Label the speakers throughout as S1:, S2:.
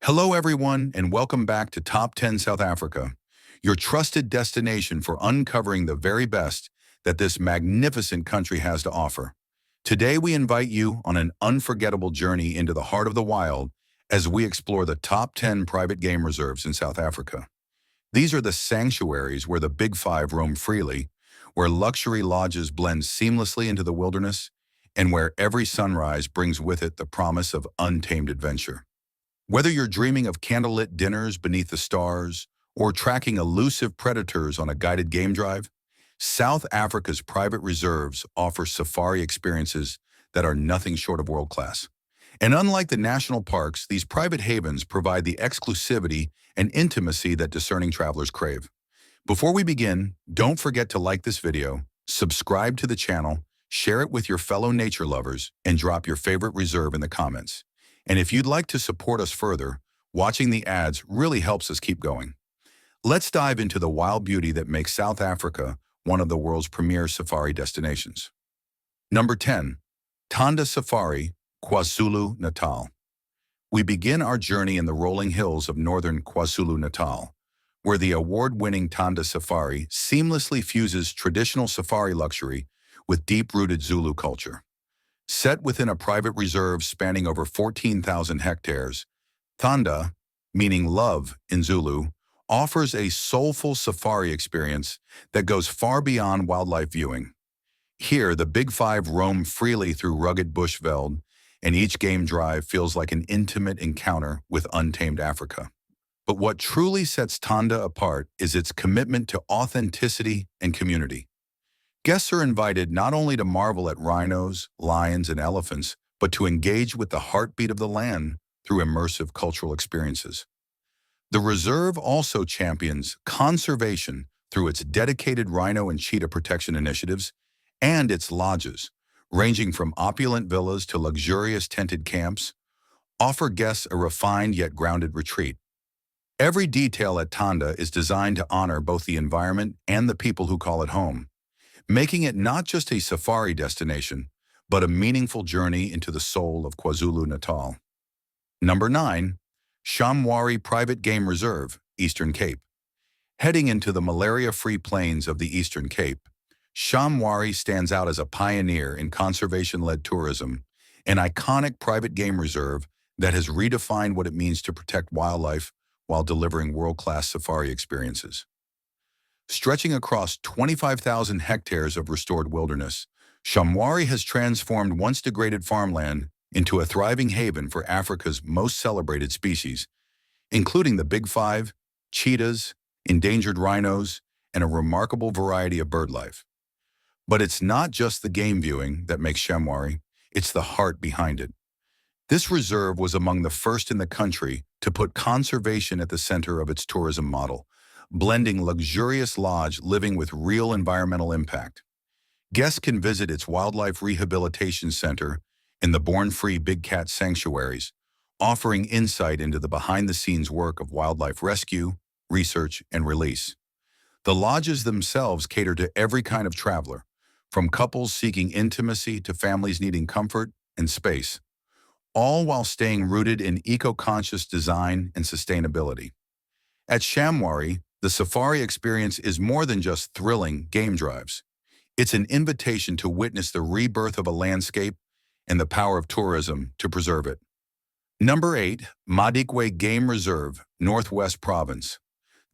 S1: Hello, everyone, and welcome back to Top 10 South Africa, your trusted destination for uncovering the very best that this magnificent country has to offer. Today, we invite you on an unforgettable journey into the heart of the wild as we explore the top 10 private game reserves in South Africa. These are the sanctuaries where the Big Five roam freely, where luxury lodges blend seamlessly into the wilderness, and where every sunrise brings with it the promise of untamed adventure. Whether you're dreaming of candlelit dinners beneath the stars or tracking elusive predators on a guided game drive, South Africa's private reserves offer safari experiences that are nothing short of world-class. And unlike the national parks, these private havens provide the exclusivity and intimacy that discerning travelers crave. Before we begin, don't forget to like this video, subscribe to the channel, share it with your fellow nature lovers, and drop your favorite reserve in the comments. And if you'd like to support us further, watching the ads really helps us keep going. Let's dive into the wild beauty that makes South Africa one of the world's premier safari destinations. Number 10. Thanda Safari, KwaZulu-Natal. We begin our journey in the rolling hills of northern KwaZulu-Natal, where the award-winning Thanda Safari seamlessly fuses traditional safari luxury with deep-rooted Zulu culture. Set within a private reserve spanning over 14,000 hectares, Thanda, meaning love in Zulu, offers a soulful safari experience that goes far beyond wildlife viewing. Here, the Big Five roam freely through rugged bushveld, and each game drive feels like an intimate encounter with untamed Africa. But what truly sets Thanda apart is its commitment to authenticity and community. Guests are invited not only to marvel at rhinos, lions, and elephants, but to engage with the heartbeat of the land through immersive cultural experiences. The reserve also champions conservation through its dedicated rhino and cheetah protection initiatives and its lodges, ranging from opulent villas to luxurious tented camps, offer guests a refined yet grounded retreat. Every detail at Thanda is designed to honor both the environment and the people who call it home, making it not just a safari destination, but a meaningful journey into the soul of KwaZulu-Natal. Number 9. Shamwari Private Game Reserve, Eastern Cape. Heading into the malaria-free plains of the Eastern Cape, Shamwari stands out as a pioneer in conservation-led tourism, an iconic private game reserve that has redefined what it means to protect wildlife while delivering world-class safari experiences. Stretching across 25,000 hectares of restored wilderness, Shamwari has transformed once degraded farmland into a thriving haven for Africa's most celebrated species, including the Big Five, cheetahs, endangered rhinos, and a remarkable variety of bird life. But it's not just the game viewing that makes Shamwari, it's the heart behind it. This reserve was among the first in the country to put conservation at the center of its tourism model, blending luxurious lodge living with real environmental impact. Guests can visit its wildlife rehabilitation center and the Born Free Big Cat sanctuaries, offering insight into the behind-the-scenes work of wildlife rescue, research, and release. The lodges themselves cater to every kind of traveler, from couples seeking intimacy to families needing comfort and space, all while staying rooted in eco-conscious design and sustainability. At Shamwari, the safari experience is more than just thrilling game drives. It's an invitation to witness the rebirth of a landscape and the power of tourism to preserve it. Number 8. Madikwe Game Reserve, Northwest Province.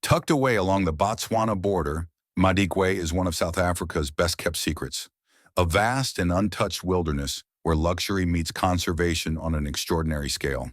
S1: Tucked away along the Botswana border, Madikwe is one of South Africa's best-kept secrets, a vast and untouched wilderness where luxury meets conservation on an extraordinary scale.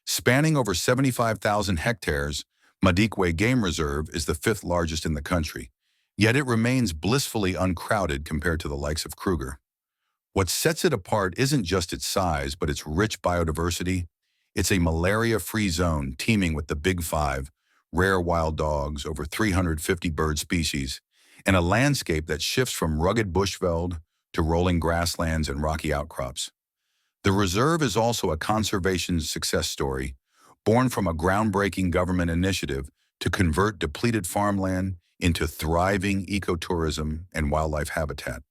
S1: Spanning over 75,000 hectares, Madikwe Game Reserve is the 5th largest in the country, yet it remains blissfully uncrowded compared to the likes of Kruger. What sets it apart isn't just its size, but its rich biodiversity. It's a malaria-free zone teeming with the Big Five, rare wild dogs, over 350 bird species, and a landscape that shifts from rugged bushveld to rolling grasslands and rocky outcrops. The reserve is also a conservation success story, born from a groundbreaking government initiative to convert depleted farmland into thriving ecotourism and wildlife habitat.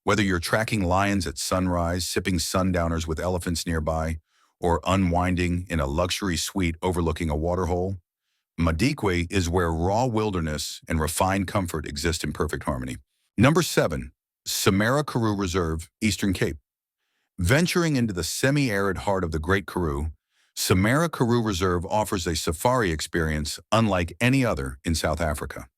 S1: Whether you're tracking lions at sunrise, sipping sundowners with elephants nearby, or unwinding in a luxury suite overlooking a waterhole. Madikwe is where raw wilderness and refined comfort exist in perfect harmony. Number 7. Samara Karoo Reserve, Eastern Cape. Venturing into the semi-arid heart of the Great Karoo, Samara Karoo Reserve offers a safari experience unlike any other in South Africa.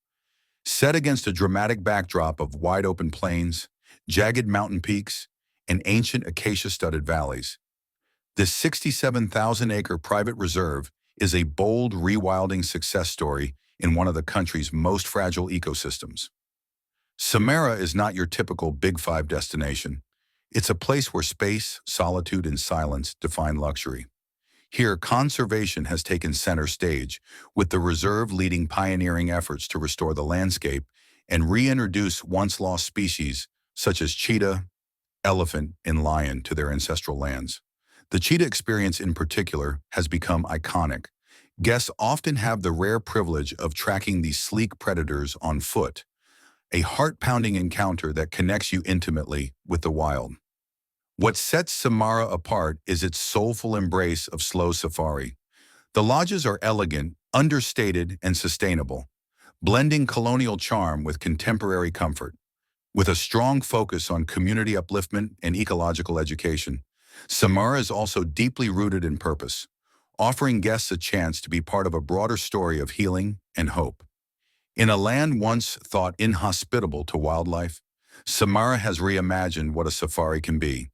S1: Set against a dramatic backdrop of wide-open plains, jagged mountain peaks, and ancient acacia-studded valleys, this 67,000-acre private reserve is a bold, rewilding success story in one of the country's most fragile ecosystems. Samara is not your typical Big Five destination. It's a place where space, solitude, and silence define luxury. Here, conservation has taken center stage, with the reserve leading pioneering efforts to restore the landscape and reintroduce once-lost species such as cheetah, elephant, and lion to their ancestral lands. The cheetah experience in particular has become iconic. Guests often have the rare privilege of tracking these sleek predators on foot, a heart-pounding encounter that connects you intimately with the wild. What sets Samara apart is its soulful embrace of slow safari. The lodges are elegant, understated, and sustainable, blending colonial charm with contemporary comfort. With a strong focus on community upliftment and ecological education, Samara is also deeply rooted in purpose, offering guests a chance to be part of a broader story of healing and hope. In a land once thought inhospitable to wildlife, Samara has reimagined what a safari can be: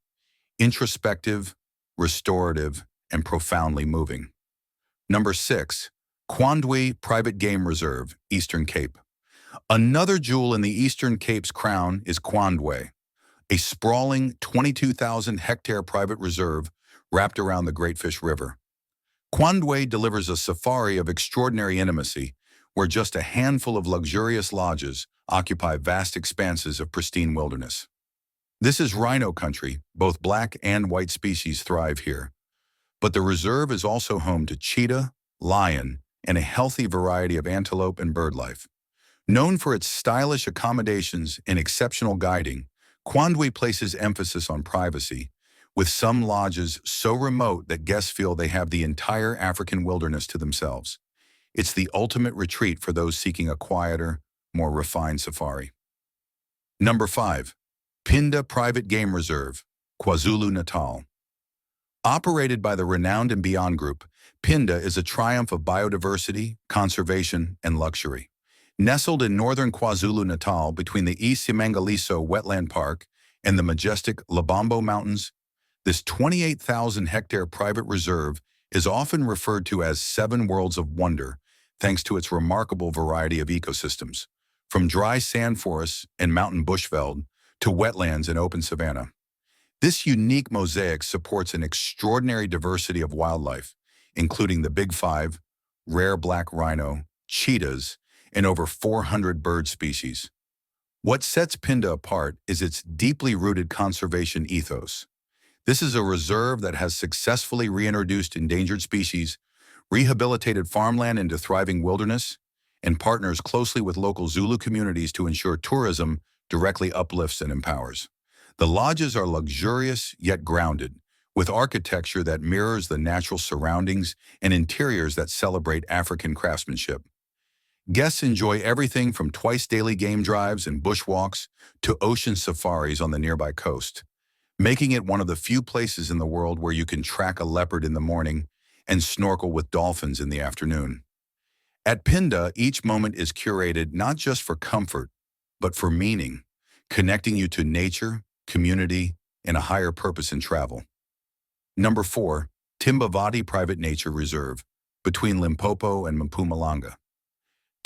S1: introspective, restorative, and profoundly moving. Number 6. Kwandwe Private Game Reserve, Eastern Cape. Another jewel in the Eastern Cape's crown is Kwandwe, a sprawling 22,000-hectare private reserve wrapped around the Great Fish River. Kwandwe delivers a safari of extraordinary intimacy, where just a handful of luxurious lodges occupy vast expanses of pristine wilderness. This is rhino country. Both black and white species thrive here. But the reserve is also home to cheetah, lion, and a healthy variety of antelope and bird life. Known for its stylish accommodations and exceptional guiding, Kwandwe places emphasis on privacy, with some lodges so remote that guests feel they have the entire African wilderness to themselves. It's the ultimate retreat for those seeking a quieter, more refined safari. Number 5. Phinda Private Game Reserve, KwaZulu-Natal. Operated by the renowned and Beyond Group, Phinda is a triumph of biodiversity, conservation, and luxury. Nestled in northern KwaZulu-Natal between the East Simangaliso Wetland Park and the majestic Labombo Mountains, this 28,000-hectare private reserve is often referred to as Seven Worlds of Wonder, thanks to its remarkable variety of ecosystems, from dry sand forests and mountain bushveld to wetlands and open savanna. This unique mosaic supports an extraordinary diversity of wildlife, including the Big Five, rare black rhino, cheetahs, and over 400 bird species. What sets Phinda apart is its deeply rooted conservation ethos. This is a reserve that has successfully reintroduced endangered species, rehabilitated farmland into thriving wilderness, and partners closely with local Zulu communities to ensure tourism directly uplifts and empowers. The lodges are luxurious yet grounded, with architecture that mirrors the natural surroundings and interiors that celebrate African craftsmanship. Guests enjoy everything from twice-daily game drives and bushwalks to ocean safaris on the nearby coast, making it one of the few places in the world where you can track a leopard in the morning and snorkel with dolphins in the afternoon. At Phinda, each moment is curated not just for comfort, but for meaning, connecting you to nature, community, and a higher purpose in travel. Number 4. Timbavati Private Nature Reserve, between Limpopo and Mpumalanga.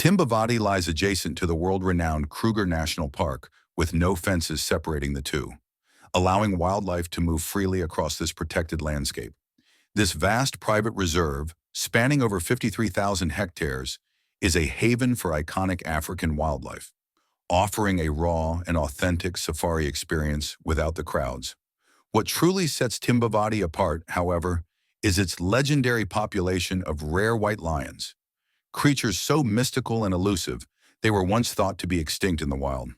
S1: Timbavati lies adjacent to the world-renowned Kruger National Park, with no fences separating the two, allowing wildlife to move freely across this protected landscape. This vast private reserve, spanning over 53,000 hectares, is a haven for iconic African wildlife, offering a raw and authentic safari experience without the crowds. What truly sets Timbavati apart, however, is its legendary population of rare white lions, creatures so mystical and elusive they were once thought to be extinct in the wild.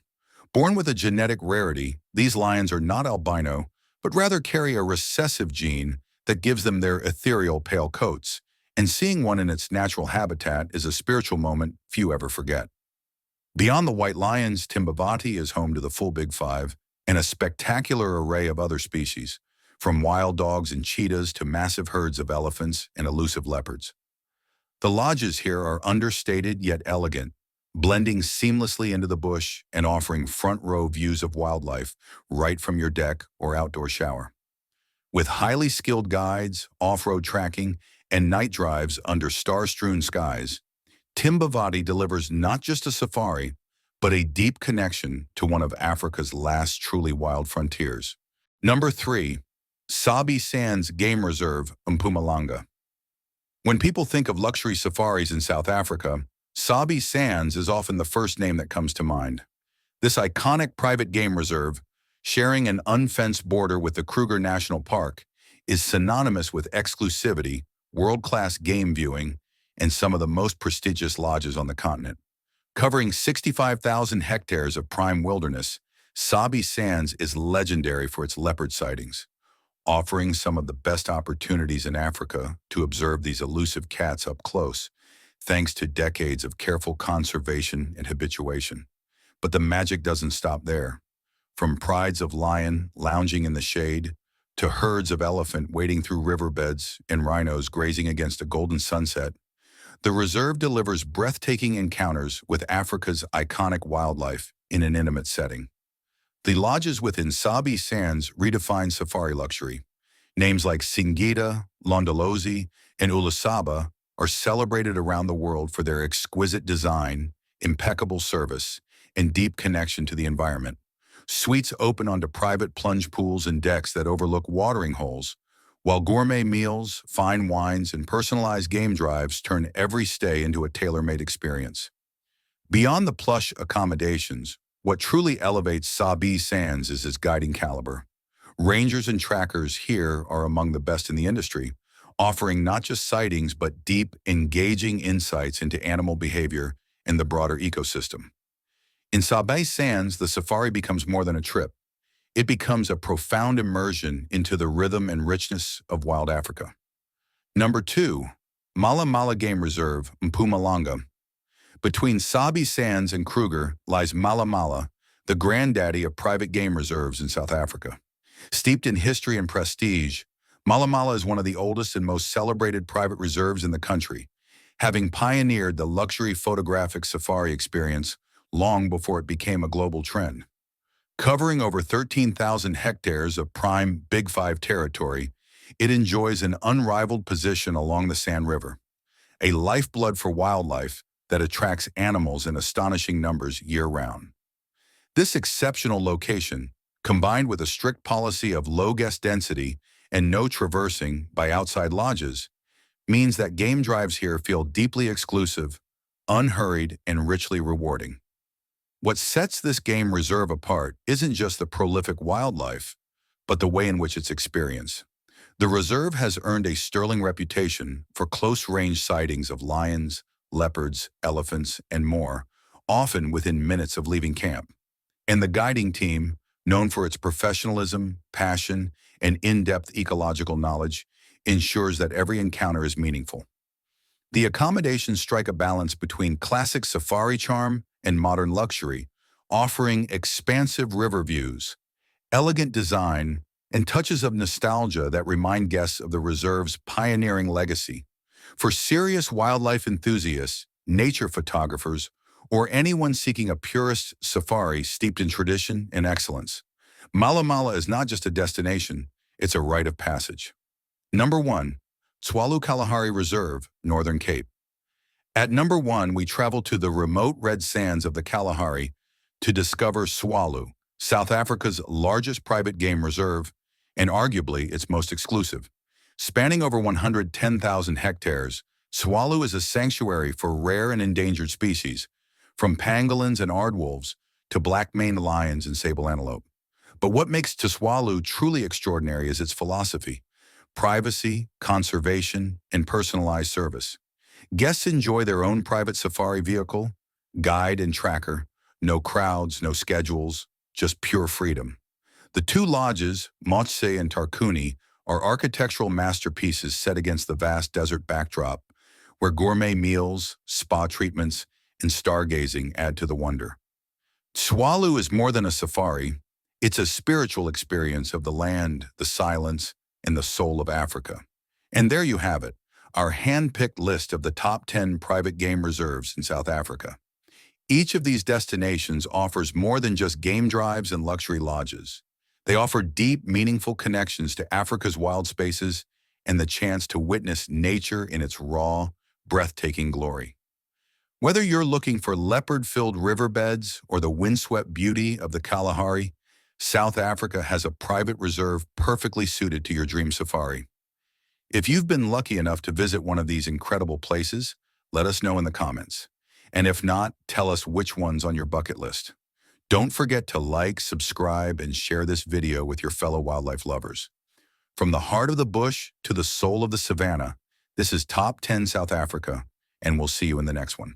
S1: Born with a genetic rarity, these lions are not albino, but rather carry a recessive gene that gives them their ethereal pale coats, and seeing one in its natural habitat is a spiritual moment few ever forget. Beyond the white lions, Timbavati is home to the full Big Five and a spectacular array of other species, from wild dogs and cheetahs to massive herds of elephants and elusive leopards. The lodges here are understated yet elegant, blending seamlessly into the bush and offering front-row views of wildlife right from your deck or outdoor shower. With highly skilled guides, off-road tracking, and night drives under star-strewn skies, Timbavati delivers not just a safari, but a deep connection to one of Africa's last truly wild frontiers. Number 3. Sabi Sands Game Reserve, Mpumalanga. When people think of luxury safaris in South Africa, Sabi Sands is often the first name that comes to mind. This iconic private game reserve, sharing an unfenced border with the Kruger National Park, is synonymous with exclusivity, world-class game viewing, and some of the most prestigious lodges on the continent. Covering 65,000 hectares of prime wilderness, Sabi Sands is legendary for its leopard sightings, offering some of the best opportunities in Africa to observe these elusive cats up close, thanks to decades of careful conservation and habituation. But the magic doesn't stop there. From prides of lion lounging in the shade, to herds of elephant wading through riverbeds and rhinos grazing against a golden sunset, the reserve delivers breathtaking encounters with Africa's iconic wildlife in an intimate setting. The lodges within Sabi Sands redefine safari luxury. Names like Singida, Londolozi, and Ulasaba are celebrated around the world for their exquisite design, impeccable service, and deep connection to the environment. Suites open onto private plunge pools and decks that overlook watering holes, while gourmet meals, fine wines, and personalized game drives turn every stay into a tailor-made experience. Beyond the plush accommodations, what truly elevates Sabi Sands is its guiding caliber. Rangers and trackers here are among the best in the industry, offering not just sightings but deep, engaging insights into animal behavior and the broader ecosystem. In Sabi Sands, the safari becomes more than a trip. It becomes a profound immersion into the rhythm and richness of wild Africa. Number 2. MalaMala Game Reserve, Mpumalanga. Between Sabi Sands and Kruger lies MalaMala, the granddaddy of private game reserves in South Africa. Steeped in history and prestige, MalaMala is one of the oldest and most celebrated private reserves in the country, having pioneered the luxury photographic safari experience long before it became a global trend. Covering over 13,000 hectares of prime Big Five territory, it enjoys an unrivaled position along the Sand River, a lifeblood for wildlife that attracts animals in astonishing numbers year-round. This exceptional location, combined with a strict policy of low guest density and no traversing by outside lodges, means that game drives here feel deeply exclusive, unhurried, and richly rewarding. What sets this game reserve apart isn't just the prolific wildlife, but the way in which it's experienced. The reserve has earned a sterling reputation for close-range sightings of lions, leopards, elephants, and more, often within minutes of leaving camp. And the guiding team, known for its professionalism, passion, and in-depth ecological knowledge, ensures that every encounter is meaningful. The accommodations strike a balance between classic safari charm and modern luxury, offering expansive river views, elegant design, and touches of nostalgia that remind guests of the reserve's pioneering legacy. For serious wildlife enthusiasts, nature photographers, or anyone seeking a purist safari steeped in tradition and excellence, MalaMala is not just a destination, it's a rite of passage. Number 1. Tswalu Kalahari Reserve, Northern Cape. At number 1, we travel to the remote red sands of the Kalahari to discover Tswalu, South Africa's largest private game reserve, and arguably its most exclusive. Spanning over 110,000 hectares, Tswalu is a sanctuary for rare and endangered species, from pangolins and aardwolves to black-maned lions and sable antelope. But what makes Tswalu truly extraordinary is its philosophy: privacy, conservation, and personalized service. Guests enjoy their own private safari vehicle, guide and tracker, no crowds, no schedules, just pure freedom. The two lodges, Motse and Tarkuni, are architectural masterpieces set against the vast desert backdrop, where gourmet meals, spa treatments, and stargazing add to the wonder. Tswalu is more than a safari. It's a spiritual experience of the land, the silence, and the soul of Africa. And there you have it, our hand-picked list of the top 10 private game reserves in South Africa. Each of these destinations offers more than just game drives and luxury lodges. They offer deep, meaningful connections to Africa's wild spaces and the chance to witness nature in its raw, breathtaking glory. Whether you're looking for leopard-filled riverbeds or the windswept beauty of the Kalahari, South Africa has a private reserve perfectly suited to your dream safari. If you've been lucky enough to visit one of these incredible places, let us know in the comments. And if not, tell us which one's on your bucket list. Don't forget to like, subscribe, and share this video with your fellow wildlife lovers. From the heart of the bush to the soul of the savannah, this is Top 10 South Africa, and we'll see you in the next one.